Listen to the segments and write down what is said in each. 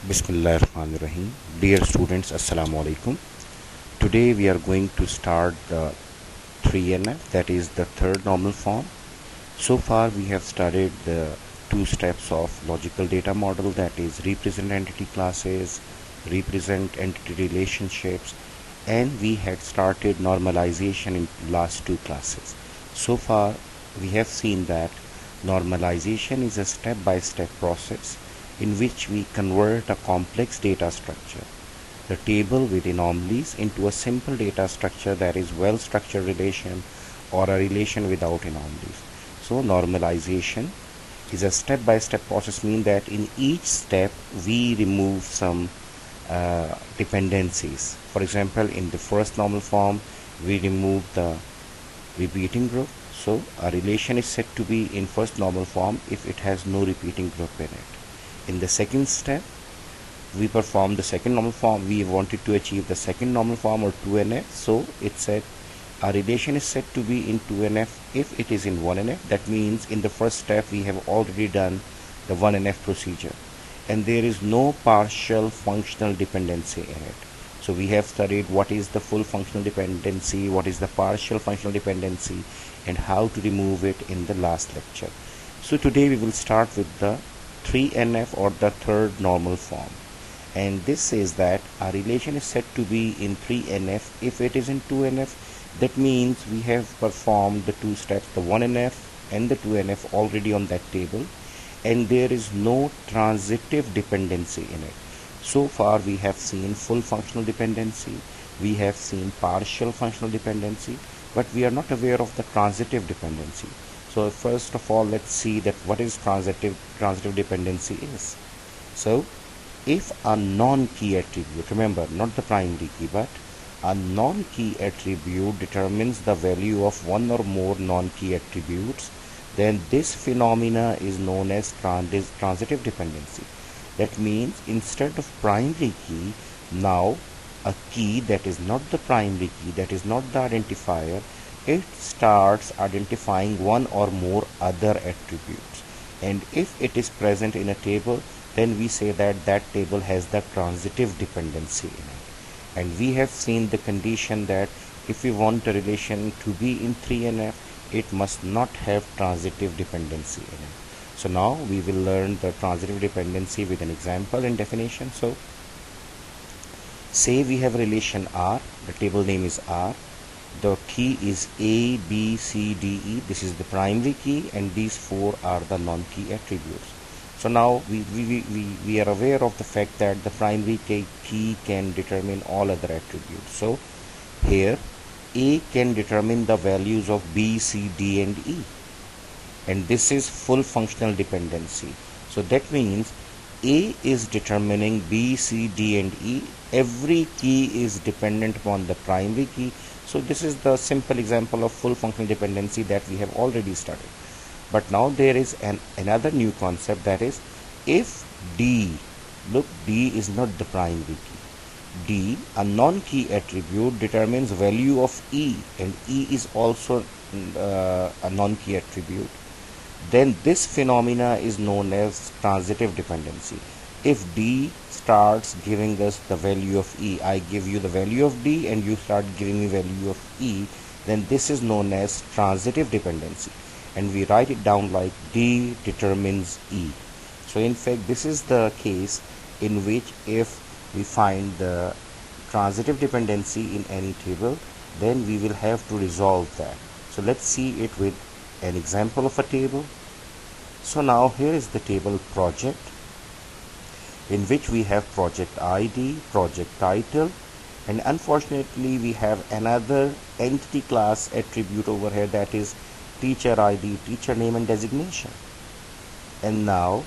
Bismillahirrahmanirrahim. Dear students, Assalamu alaikum. Today we are going to start the 3NF, that is the third normal form. So far we have studied the two steps of logical data model, that is represent entity classes, represent entity relationships, and we had started normalization in last two classes. So far we have seen that normalization is a step-by-step process in which we convert a complex data structure, the table with anomalies, into a simple data structure that is well-structured relation or a relation without anomalies. So normalization is a step-by-step process, mean that in each step we remove some dependencies. For example, in the first normal form we remove the repeating group. So a relation is said to be in first normal form if it has no repeating group in it. In the second step, we perform the second normal form. We wanted to achieve the second normal form, or 2NF. So it said a relation is said to be in 2NF if it is in 1NF. That means in the first step we have already done the 1NF procedure, and there is no partial functional dependency in it. So we have studied what is the full functional dependency, what is the partial functional dependency, and how to remove it in the last lecture. So today we will start with the 3NF, or the third normal form, and this says that a relation is said to be in 3NF if it is in 2NF. That means we have performed the two steps, the 1NF and the 2NF, already on that table, and there is no transitive dependency in it. So far we have seen full functional dependency, we have seen partial functional dependency, but we are not aware of the transitive dependency. So first of all, let's see that what is transitive dependency is. So if a non-key attribute, remember not the primary key, but a non-key attribute determines the value of one or more non-key attributes, then this phenomena is known as transitive dependency. That means instead of primary key, now a key that is not the primary key, that is not the identifier, it starts identifying one or more other attributes, and if it is present in a table, then we say that that table has the transitive dependency in it. And we have seen the condition that if we want a relation to be in 3NF, it must not have transitive dependency in it. So now we will learn the transitive dependency with an example and definition. So say we have a relation R, the table name is R, the key is A, B, C, D, E. This is the primary key, and these four are the non-key attributes. So now we are aware of the fact that the primary key can determine all other attributes. So here A can determine the values of B, C, D, and E, and this is full functional dependency. So that means A is determining B, C, D, and E. Every key is dependent upon the primary key. So this is the simple example of full functional dependency that we have already studied. But now there is another new concept, that is if D, look, D is not the primary key. D, a non-key attribute, determines value of E, and E is also a non-key attribute, then this phenomena is known as transitive dependency. If D starts giving us the value of E, I give you the value of D and you start giving me value of E, then this is known as transitive dependency, and we write it down like D determines E. So in fact this is the case in which if we find the transitive dependency in any table, then we will have to resolve that. So let's see it with an example of a table. So now here is the table project, in which we have project ID, project title, and unfortunately we have another entity class attribute over here, that is teacher ID, teacher name, and designation. And now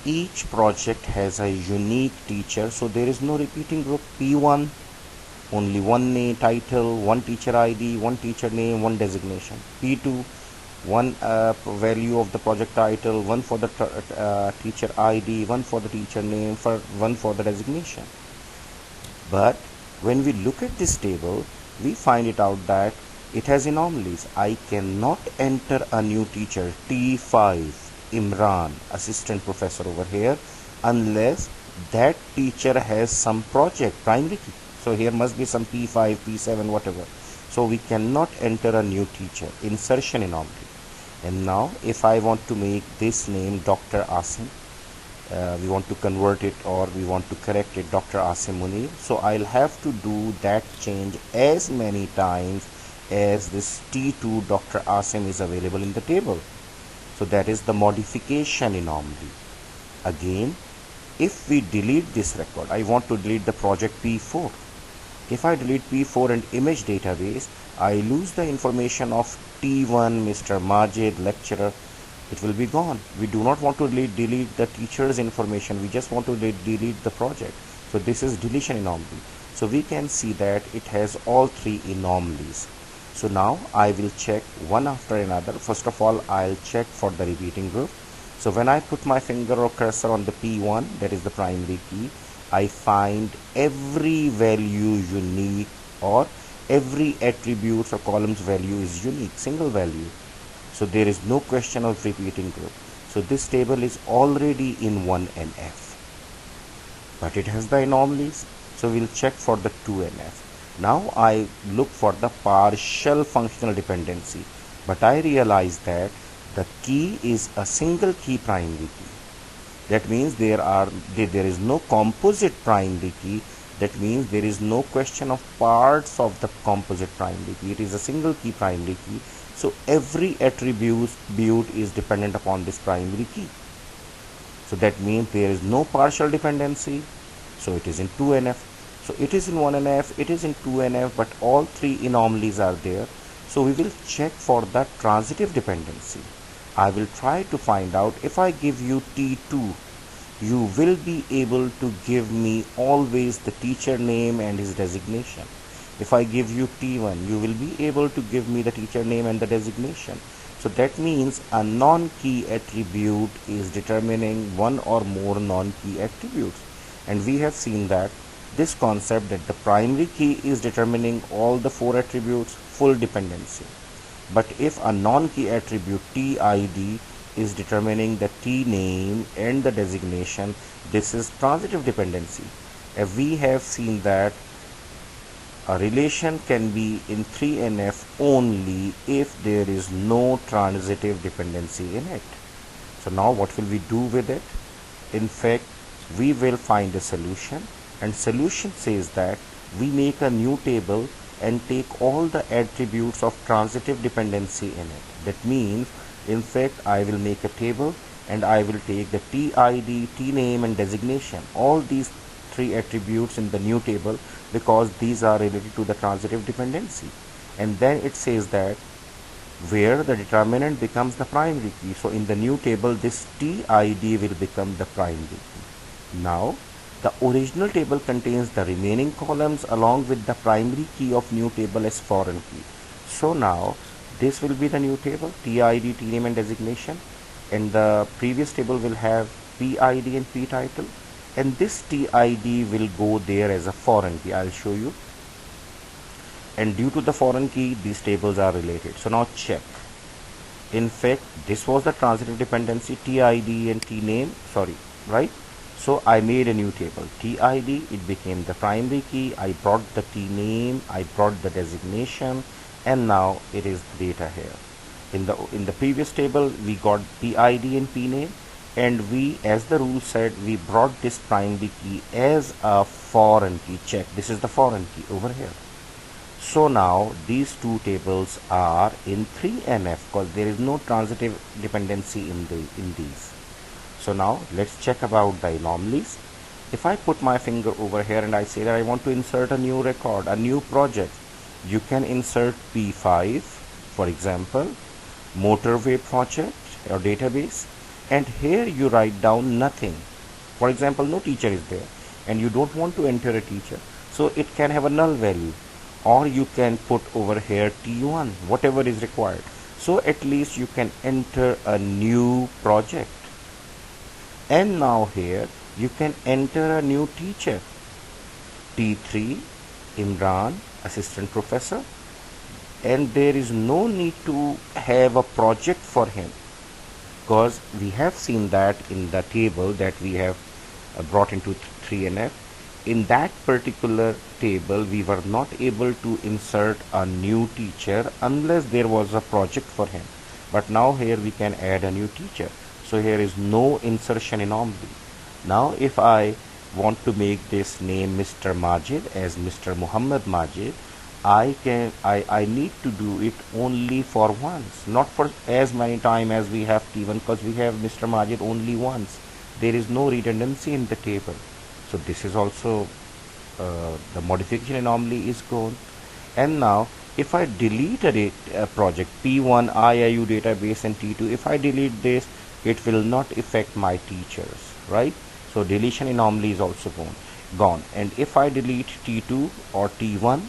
each project has a unique teacher, so there is no repeating group. P1, only one name, title, one teacher ID, one teacher name, one designation. P2, one value of the project title, one for the teacher ID, one for the teacher name, one for the designation. But when we look at this table, we find it out that it has anomalies. I cannot enter a new teacher, T5 Imran, assistant professor over here, unless that teacher has some project, primary key. So here must be some P5, P7, whatever. So we cannot enter a new teacher, insertion anomaly. And now if I want to make this name Dr. Asim, we want to convert it or we want to correct it Dr. Asim Munir. So I'll have to do that change as many times as this T2 Dr. Asim is available in the table. So that is the modification anomaly. Again, if we delete this record, I want to delete the project P4. If I delete P4 and image database, I lose the information of T1 Mr. Majid lecturer. It will be gone. We do not want to delete the teacher's information. We just want to delete the project. So this is deletion anomaly. So we can see that it has all three anomalies. So now I will check one after another. First of all, I'll check for the repeating group. So when I put my finger or cursor on the P1, that is the primary key, I find every value unique, or every attribute or column's value is unique, single value. So there is no question of repeating group. So this table is already in 1NF, but it has the anomalies. So we'll check for the 2NF. Now I look for the partial functional dependency, but I realize that the key is a single key primary key. That means there is no composite primary key. That means there is no question of parts of the composite primary key. It is a single key primary key. So every attribute is dependent upon this primary key. So that means there is no partial dependency. So it is in 2NF. So it is in 1NF, it is in 2NF, but all three anomalies are there. So we will check for the transitive dependency. I will try to find out. If I give you T2, you will be able to give me always the teacher name and his designation. If I give you T1, you will be able to give me the teacher name and the designation. So that means a non-key attribute is determining one or more non-key attributes. And we have seen that this concept that the primary key is determining all the four attributes, full dependency. But if a non-key attribute TID is determining the T name and the designation, this is transitive dependency. We have seen that a relation can be in 3NF only if there is no transitive dependency in it. So now what will we do with it? In fact, we will find a solution, and solution says that we make a new table and take all the attributes of transitive dependency in it. That means, in fact, I will make a table and I will take the TID, T name and designation, all these three attributes in the new table, because these are related to the transitive dependency. And then it says that where the determinant becomes the primary key. So in the new table, this TID will become the primary key. Now, the original table contains the remaining columns along with the primary key of new table as foreign key. So now this will be the new table, TID, T name and designation, and the previous table will have PID and P title, and this TID will go there as a foreign key. I'll show you. And due to the foreign key, these tables are related. So now check. In fact, this was the transitive dependency, TID and T name, right? So I made a new table, TID, it became the primary key, I brought the T name, I brought the designation, and now it is the data here. In the previous table, we got PID and P name, and we, as the rule said, we brought this primary key as a foreign key. Check, this is the foreign key over here. So now these two tables are in 3NF because there is no transitive dependency in these. So now let's check about the anomalies. If I put my finger over here and I say that I want to insert a new record, a new project, you can insert P5, for example, motorway project or database, and here you write down nothing. For example, no teacher is there and you don't want to enter a teacher, so it can have a null value. Or you can put over here T1, whatever is required. So at least you can enter a new project. And now here you can enter a new teacher, T3 Imran, assistant professor, and there is no need to have a project for him, because we have seen that in the table that we have brought into 3NF. In that particular table, we were not able to insert a new teacher unless there was a project for him. But now here we can add a new teacher. So here is no insertion anomaly. Now if I want to make this name Mr. Majid as Mr. Muhammad Majid, I need to do it only for once, not for as many times as we have T1, because we have Mr. Majid only once. There is no redundancy in the table. So this is also the modification anomaly is gone. And now if I delete a project P1 IIU database and T2, if I delete this, it will not affect my teachers, right? So deletion anomaly is also gone. And if I delete T2 or T1,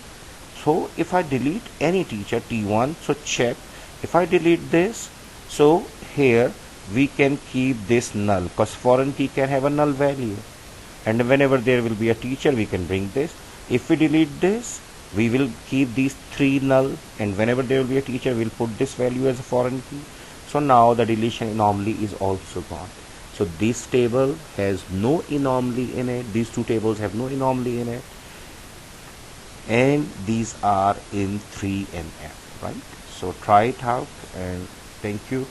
so if I delete any teacher T1, so check if I delete this, so here we can keep this null, because foreign key can have a null value, and whenever there will be a teacher we can bring this. If we delete this, we will keep these three null, and whenever there will be a teacher we'll put this value as a foreign key. So now the deletion anomaly is also gone. So this table has no anomaly in it, these two tables have no anomaly in it, and these are in 3NF, right? So try it out, and thank you.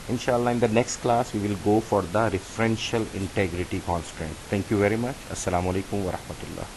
Inshallah, in the next class we will go for the referential integrity constraint. Thank you very much. Assalamu alaikum wa rahmatullah.